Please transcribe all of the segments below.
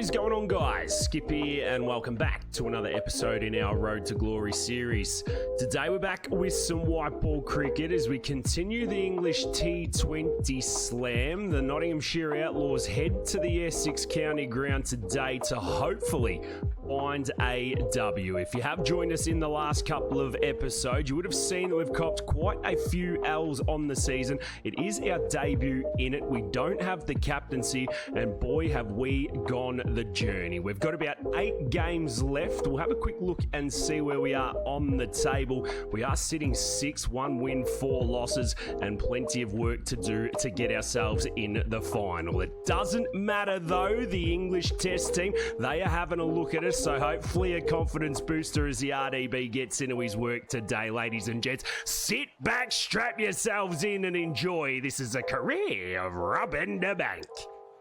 What is going on, guys? Skip here and welcome back to another episode in our Road to Glory series. Today we're back with some white ball cricket as we continue the English T20 Slam. The Nottinghamshire Outlaws head to the Essex County ground today to hopefully find a W. If you have joined us in the last couple of episodes, you would have seen that we've copped quite a few L's on the season. It is our debut in it. We don't have the captaincy, and boy have we gone the journey. We've got about 8 games left. We'll have a quick look and see where we are on the table. We are sitting 6, 1 win, 4 losses, and plenty of work to do to get ourselves in the final. It doesn't matter though, the English Test team, they are having a look at us, so hopefully a confidence booster as the RDB gets into his work today, ladies and gents. Sit back, strap yourselves in and enjoy. This is a career of robbing the bank.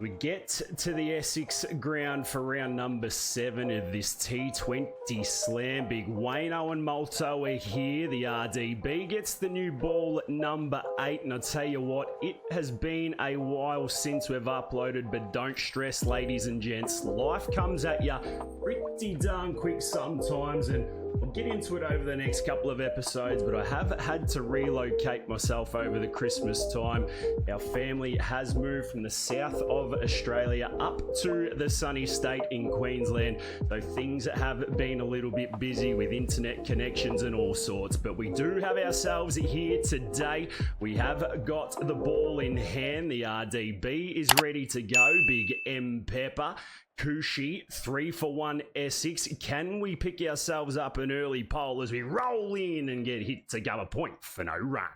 We get to the Essex ground for round number 7 of this T20 Slam. Big Wayno and Malto are here. The RDB gets the new ball at number 8. And I'll tell you what, it has been a while since we've uploaded, but don't stress, ladies and gents. Life comes at you pretty darn quick sometimes, and I'll get into it over the next couple of episodes, but I have had to relocate myself over the Christmas time. Our family has moved from the south of Australia up to the sunny state in Queensland, so things have been a little bit busy with internet connections and all sorts, but we do have ourselves here today. We have got the ball in hand. The RDB is ready to go. Big M Pepper. Cushy, 3 for 1 Essex. Can we pick ourselves up an early pole as we roll in and get hit to go a point for no run?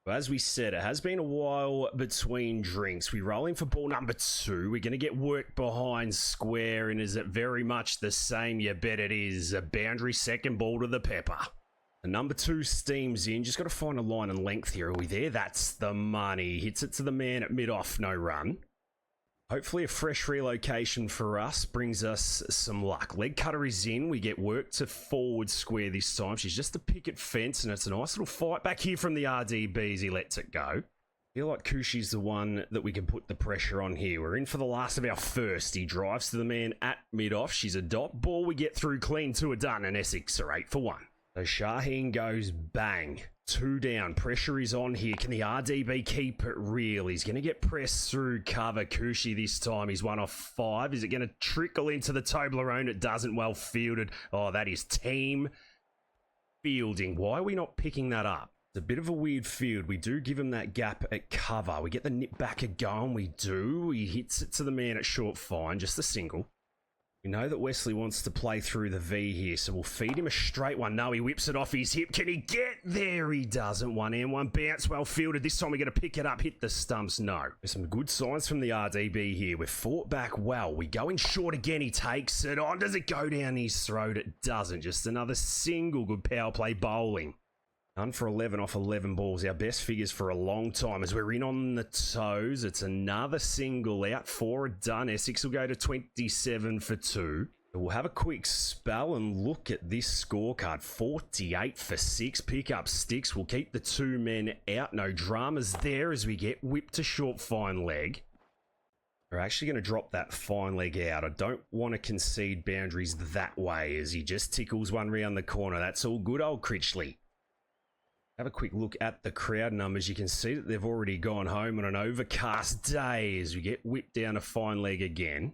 As we said, it has been a while between drinks. We roll in for ball number 2. We're going to get work behind square, and is it very much the same? You bet it is. A boundary second ball to the Pepper. The number 2 steams in. Just got to find a line and length here. Are we there? That's the money. Hits it to the man at mid-off, no run. Hopefully a fresh relocation for us brings us some luck. Leg cutter is in. We get work to forward square this time. She's just a picket fence, and it's a nice little fight back here from the RDB as he lets it go. I feel like Cushy's the one that we can put the pressure on here. We're in for the last of our first. He drives to the man at mid-off. She's a dot ball. We get through clean, 2 are done, and Essex are 8 for 1. So Shaheen goes bang. 2 down. Pressure is on here. Can the RDB keep it real? He's going to get pressed through cover. Cushy this time. He's 1 off 5. Is it going to trickle into the Toblerone? It doesn't. Well fielded. Oh, that is team fielding. Why are we not picking that up? It's a bit of a weird field. We do give him that gap at cover. We get the nip back a going. We do. He hits it to the man at short fine. Just a single. We know that Wesley wants to play through the V here, so we'll feed him a straight one. No, he whips it off his hip. Can he get there? He doesn't. 1 and 1 bounce, well fielded. This time we're going to pick it up, hit the stumps. No. There's some good signs from the RDB here. We've fought back well. We go in short again. He takes it on. Does it go down his throat? It doesn't. Just another single. Good power play bowling. 1 for 11 off 11 balls. Our best figures for a long time as we're in on the toes. It's another single out. 4 are done. Essex will go to 27 for 2. We'll have a quick spell and look at this scorecard. 48 for 6. Pick up sticks. We'll keep the 2 men out. No dramas there as we get whipped to short fine leg. We're actually going to drop that fine leg out. I don't want to concede boundaries that way as he just tickles one round the corner. That's all good, old Critchley. Have a quick look at the crowd numbers. You can see that they've already gone home on an overcast day as we get whipped down a fine leg again.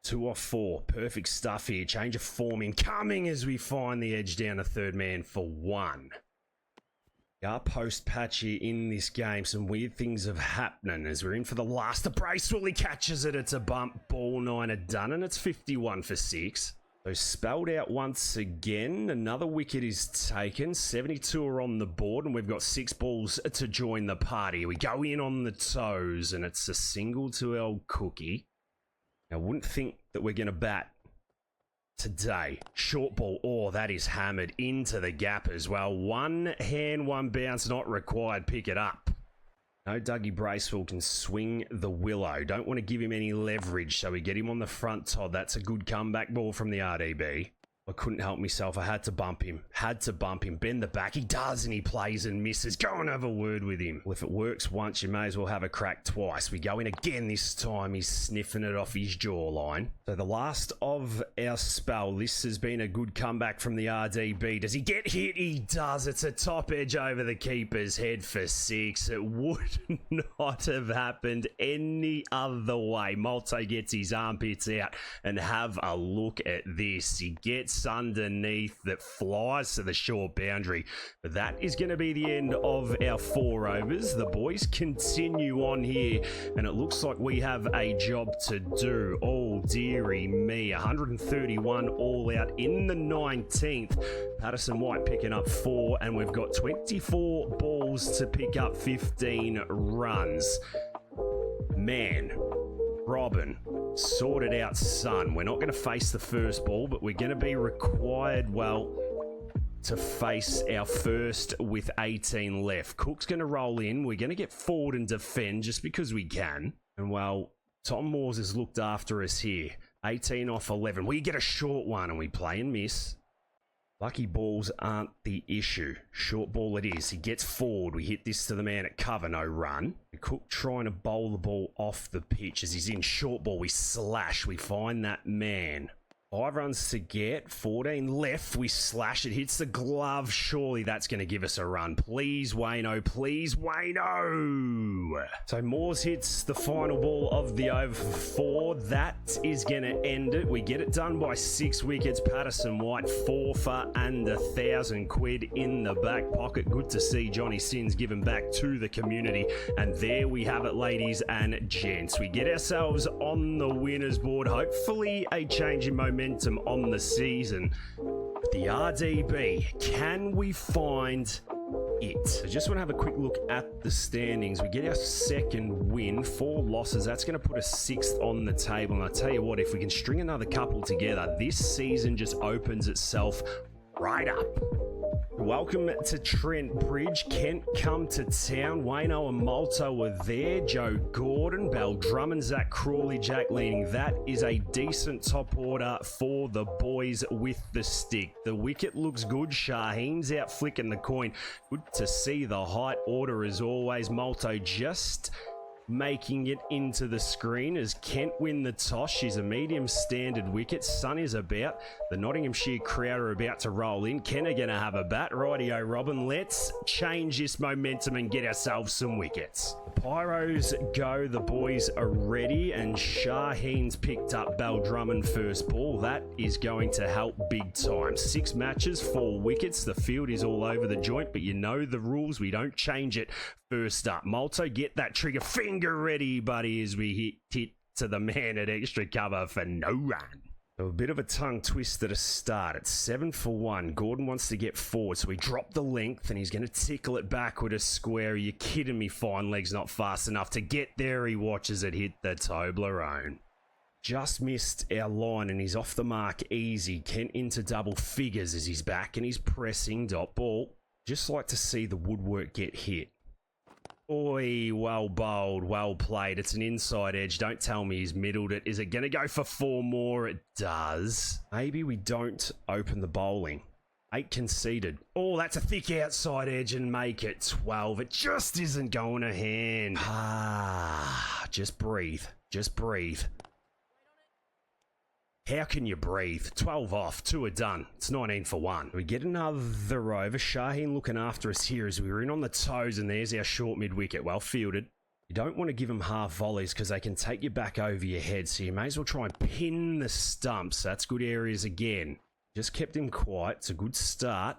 2 off 4. Perfect stuff here. Change of form incoming as we find the edge down a third man for 1. Our post patch here in this game. Some weird things have happening as we're in for the last. The brace, well, he catches it. It's a bump. Ball 9 are done, and it's 51 for 6. So spelled out once again. Another wicket is taken. 72 are on the board, and we've got 6 balls to join the party. We go in on the toes, and it's a single to our Cookie. Now, I wouldn't think that we're going to bat today. Short ball. Oh, that is hammered into the gap as well. 1 hand, 1 bounce not required. Pick it up. No, Dougie Bracewell can swing the willow. Don't want to give him any leverage, so we get him on the front, Todd. That's a good comeback ball from the RDB. I couldn't help myself. I had to bump him. Bend the back. He does, and he plays and misses. Go and have a word with him. Well, if it works once, you may as well have a crack twice. We go in again this time. He's sniffing it off his jawline. So the last of our spell. This has been a good comeback from the RDB. Does he get hit? He does. It's a top edge over the keeper's head for 6. It would not have happened any other way. Malto gets his armpits out, and have a look at this. He gets underneath, that flies to the short boundary. But that is going to be the end of our 4 overs. The boys continue on here, and it looks like we have a job to do. Oh dearie me, 131 all out in the 19th. Patterson White picking up 4, and we've got 24 balls to pick up 15 runs. Man, Robin, sort it out, son. We're not going to face the first ball, but we're going to be required, well, to face our first with 18 left. Cook's going to roll in. We're going to get forward and defend just because we can. And, well, Tom Moores has looked after us here. 18 off 11. We get a short one, and we play and miss. Lucky balls aren't the issue. Short ball it is. He gets forward. We hit this to the man at cover. No run. Cook trying to bowl the ball off the pitch. As he's in short ball, we slash. We find that man. 5 runs to get. 14 left. We slash. It hits the glove. Surely that's going to give us a run. Please, Wayno. Please, Wayno. So Moores hits the final ball of the over for 4. That is going to end it. We get it done by 6 wickets. Patterson White 4 for and £1,000 in the back pocket. Good to see Johnny Sins giving back to the community. And there we have it, ladies and gents. We get ourselves on the winners board. Hopefully a change in momentum on the season. The RDB, can we find it? I just want to have a quick look at the standings. We get our 2nd win, 4 losses. That's going to put us 6th on the table. And I tell you what, if we can string another couple together, this season just opens itself right up. Welcome to Trent Bridge. Kent come to town. Wayno and Malto were there. Joe Gordon, Bell Drummond, Zach Crawley, Jack Leaning. That is a decent top order for the boys with the stick. The wicket looks good. Shaheen's out flicking the coin. Good to see the height order as always. Malto just making it into the screen as Kent win the toss. She's a medium standard wicket. Sun is about. The Nottinghamshire crowd are about to roll in. Kent are going to have a bat. Rightio, Robin. Let's change this momentum and get ourselves some wickets. The Pyros go. The boys are ready, and Shaheen's picked up Bell Drummond first ball. That is going to help big time. 6 matches, 4 wickets. The field is all over the joint, but you know the rules. We don't change it. First up, Malto, get that trigger finger ready, buddy, as we hit to the man at extra cover for no run. So a bit of a tongue twister to start. It's 7 for 1. Gordon wants to get forward, so we drop the length, and he's going to tickle it back with a square. Are you kidding me? Fine leg's not fast enough to get there. He watches it hit the Toblerone. Just missed our line, and he's off the mark easy. Kent into double figures as he's back, and he's pressing dot ball. Just like to see the woodwork get hit. Oi, well bowled, well played. It's an inside edge. Don't tell me he's middled it. Is it going to go for 4 more? It does. Maybe we don't open the bowling. 8 conceded. Oh, that's a thick outside edge and make it 12. It just isn't going to hand. Just breathe. Just breathe. How can you breathe? 12 off, 2 are done. It's 19 for 1. We get another over. Shaheen looking after us here as we were in on the toes, and there's our short mid-wicket. Well fielded. You don't want to give them half volleys because they can take you back over your head, so you may as well try and pin the stumps. That's good areas again. Just kept him quiet. It's a good start.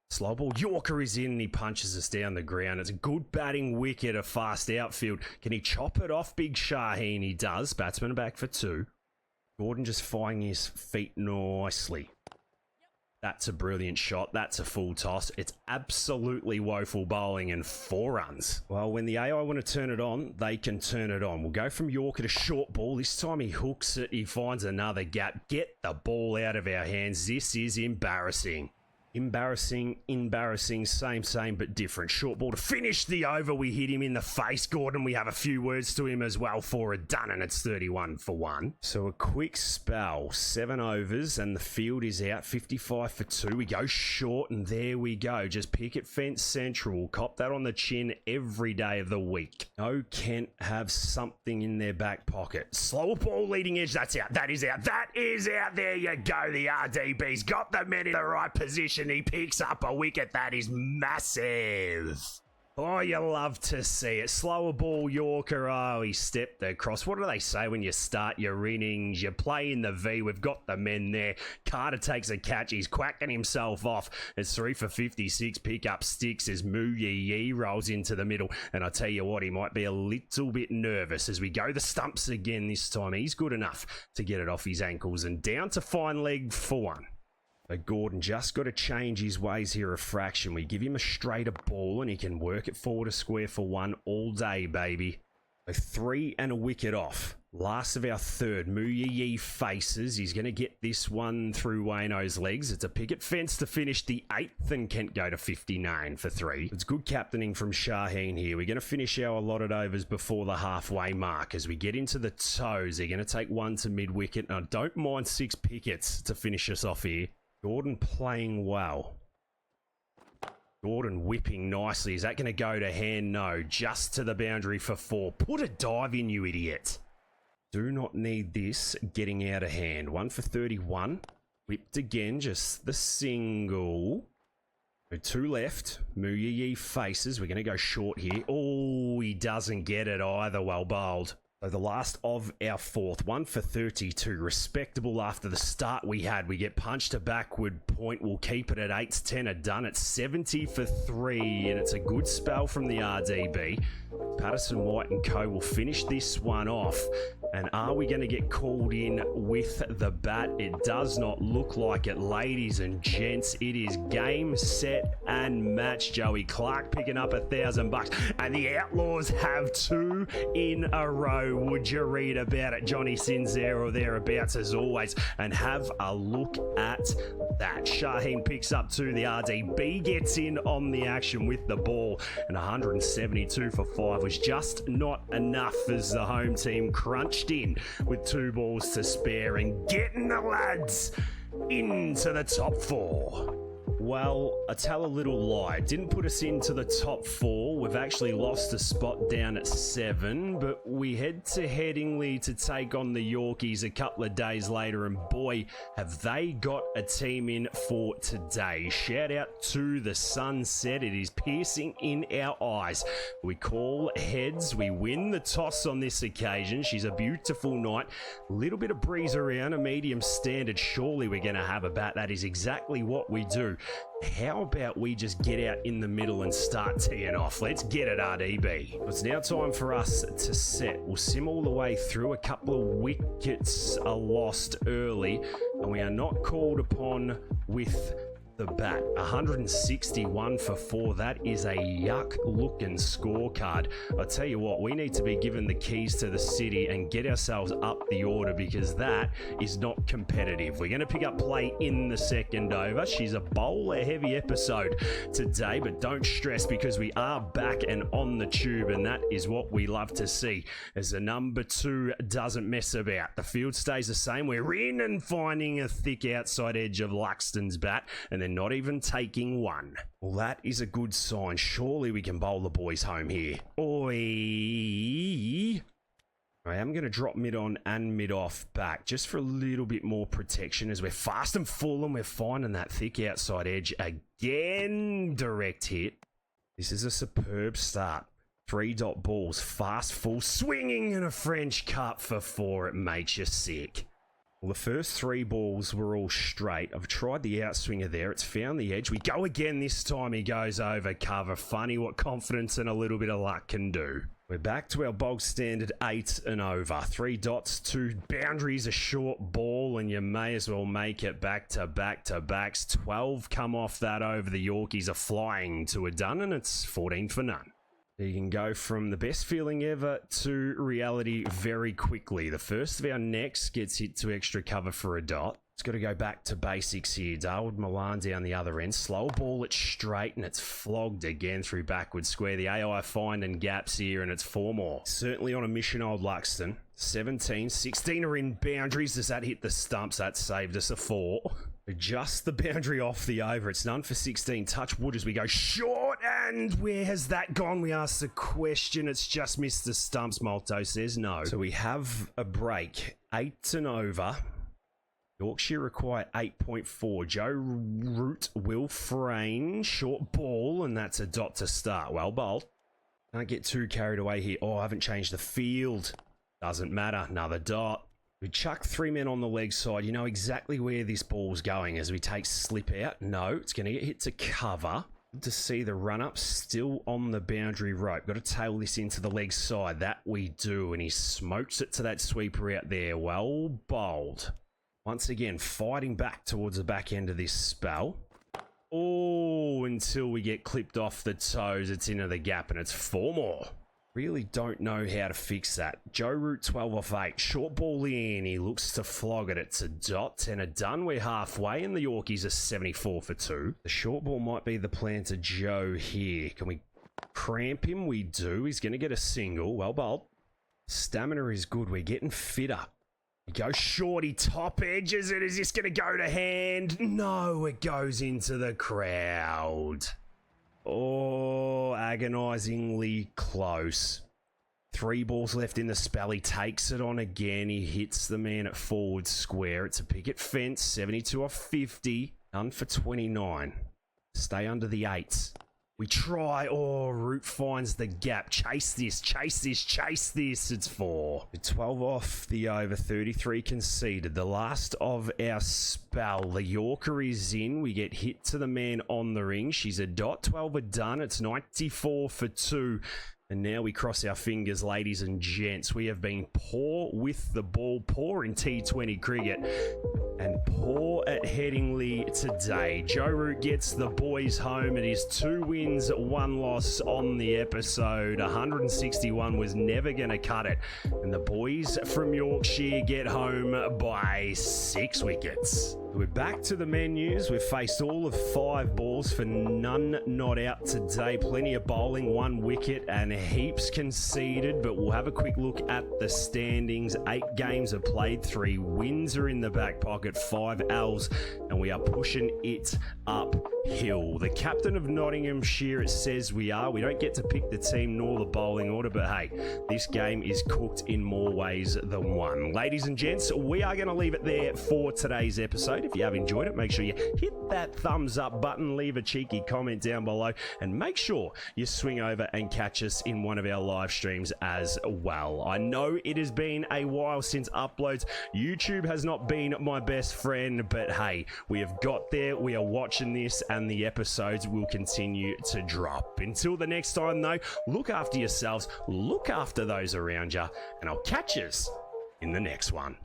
Slow ball. Yorker is in and he punches us down the ground. It's a good batting wicket, a fast outfield. Can he chop it off, big Shaheen? He does. Batsman back for 2. Gordon just firing his feet nicely. That's a brilliant shot. That's a full toss. It's absolutely woeful bowling and 4 runs. Well, when the AI want to turn it on, they can turn it on. We'll go from Yorker to short ball. This time he hooks it. He finds another gap. Get the ball out of our hands. This is embarrassing. Embarrassing, same, but different. Short ball to finish the over. We hit him in the face, Gordon. We have a few words to him as well for a done, and it's 31 for 1. So a quick spell, 7 overs, and the field is out, 55 for 2. We go short, and there we go. Just picket fence central. Cop that on the chin every day of the week. No Kent have something in their back pocket. Slower ball, leading edge. That's out. That is out. That is out. There you go. The RDB's got the men in the right position. He picks up a wicket. That is massive. Oh, you love to see it. Slower ball, Yorker. Oh, he stepped across. What do they say when you start your innings? You play in the V. We've got the men there. Carter takes a catch. He's quacking himself off. It's 3 for 56. Pick up sticks as Moo Yee rolls into the middle. And I tell you what, he might be a little bit nervous as we go the stumps again this time. He's good enough to get it off his ankles and down to fine leg for 1. But Gordon just got to change his ways here a fraction. We give him a straighter ball and he can work it forward a square for 1 all day, baby. So 3 and a wicket off. Last of our third. Moo Yee faces. He's going to get this one through Wayno's legs. It's a picket fence to finish the 8th and Kent go to 59 for 3. It's good captaining from Shaheen here. We're going to finish our allotted overs before the halfway mark. As we get into the toes, they're going to take 1 to mid-wicket. And I don't mind 6 pickets to finish us off here. Gordon playing well. Gordon whipping nicely. Is that going to go to hand? No. Just to the boundary for 4. Put a dive in, you idiot. Do not need this getting out of hand. 1 for 31. Whipped again. Just the single. 2 left. Moo Yee faces. We're going to go short here. Oh, he doesn't get it either. Well bowled. So the last of our 4th, 1 for 32, respectable after the start we had. We get punched to backward point. We'll keep it at 8-10 are done. It's 70 for 3, and it's a good spell from the RDB. Patterson, White and Co will finish this one off. And are we going to get called in with the bat? It does not look like it, ladies and gents. It is game, set, and match. Joey Clark picking up $1,000. And the Outlaws have 2 in a row. Would you read about it? Johnny Sinzer or thereabouts as always. And have a look at that. Shaheen picks up 2. The RDB gets in on the action with the ball. And 172 for 5 was just not enough as the home team crunched in with 2 balls to spare and getting the lads into the top 4. Well, I tell a little lie. Didn't put us into the top 4. We've actually lost a spot down at 7, but we head to Headingley to take on the Yorkies a couple of days later, and boy, have they got a team in for today. Shout out to the sunset. It is piercing in our eyes. We call heads. We win the toss on this occasion. She's a beautiful night. A little bit of breeze around, a medium standard. Surely we're going to have a bat. That is exactly what we do. How about we just get out in the middle and start teeing off? Let's get it, RDB. It's now time for us to set. We'll sim all the way through. A couple of wickets are lost early, and we are not called upon with the bat. 161 for 4. That is a yuck looking scorecard. I tell you what, we need to be given the keys to the city and get ourselves up the order, because that is not competitive. We're going to pick up play in the second over. She's a bowler heavy episode today, but don't stress because we are back and on the tube, and that is what we love to see as the number 2 doesn't mess about. The field stays the same. We're in and finding a thick outside edge of Luxton's bat, and then not even taking 1. Well, that is a good sign. Surely we can bowl the boys home here. Oi! I am going to drop mid on and mid off back just for a little bit more protection as we're fast and full and we're finding that thick outside edge again. Direct hit. This is a superb start. 3 dot balls, fast full, swinging in a French cut for 4. It makes you sick. Well, the first 3 balls were all straight. I've tried the outswinger there. It's found the edge. We go again this time. He goes over cover. Funny what confidence and a little bit of luck can do. We're back to our bog standard 8 and over. 3 dots, 2 boundaries, a short ball, and you may as well make it back to back to backs. 12 come off that over. The Yorkies are flying to a done, and it's 14 for none. You can go from the best feeling ever to reality very quickly. The first of our necks gets hit to extra cover for a dot. It's got to go back to basics here. Darwood Milan down the other end. Slow ball, it's straight and it's flogged again through backward square. The AI finding gaps here and it's 4 more. Certainly on a mission, old Luxton. 17, 16 are in boundaries. Does that hit the stumps? That saved us a 4. Just the boundary off the over. It's none for 16. Touch wood as we go short. And where has that gone? We asked the question. It's just missed the stumps. Malto says no. So we have a break. 8 and over. Yorkshire require 8.4. Joe Root will frame. Short ball, and that's a dot to start. Well bowled. Can't get too carried away here. Oh, I haven't changed the field. Doesn't matter. Another dot. We chuck 3 men on the leg side. You know exactly where this ball's going as we take slip out. No, it's going to get hit to cover. Good to see the run-up still on the boundary rope. Got to tail this into the leg side. That we do, and he smokes it to that sweeper out there. Well bowled. Once again, fighting back towards the back end of this spell. Oh, until we get clipped off the toes. It's into the gap and it's 4 more. Really don't know how to fix that. Joe Root 12 off 8. Short ball in. He looks to flog it. It's a dot and a done. We're halfway and the Yorkies are 74 for 2. The short ball might be the plan to Joe here. Can we cramp him? We do. He's going to get a single. Well bowled. Stamina is good. We're getting fitter. He goes short, he top edges it. Is this going to go to hand? No, it goes into the crowd. Oh, agonizingly close. 3 balls left in the spell. He takes it on again. He hits the man at forward square. It's a picket fence, 72 off 50. None for 29. Stay under the 8s. We try. Oh, Root finds the gap. Chase this, chase this, chase this. It's 4. 12 off the over, 33 conceded. The last of our spell. The Yorker is in. We get hit to the man on the ring. She's a dot. 12 are done. It's 94 for 2. And now we cross our fingers, ladies and gents. We have been poor with the ball, poor in T20 cricket, and poor at Headingley today. Joe Root gets the boys home. It is 2 wins, 1 loss on the episode. 161 was never going to cut it. And the boys from Yorkshire get home by 6 wickets. We're back to the menus. We've faced all of 5 balls for none not out today. Plenty of bowling, 1 wicket and heaps conceded, but we'll have a quick look at the standings. 8 games are played, 3 wins are in the back pocket, 5 L's, and we are pushing it uphill. The captain of Nottinghamshire, it says we are. We don't get to pick the team nor the bowling order, but hey, this game is cooked in more ways than one. Ladies and gents, we are going to leave it there for today's episode. If you have enjoyed it, make sure you hit that thumbs up button, leave a cheeky comment down below, and make sure you swing over and catch us in one of our live streams as well. I know it has been a while since uploads. YouTube has not been my best friend, but hey, we have got there. We are watching this, and the episodes will continue to drop. Until the next time, though, look after yourselves, look after those around you, and I'll catch us in the next one.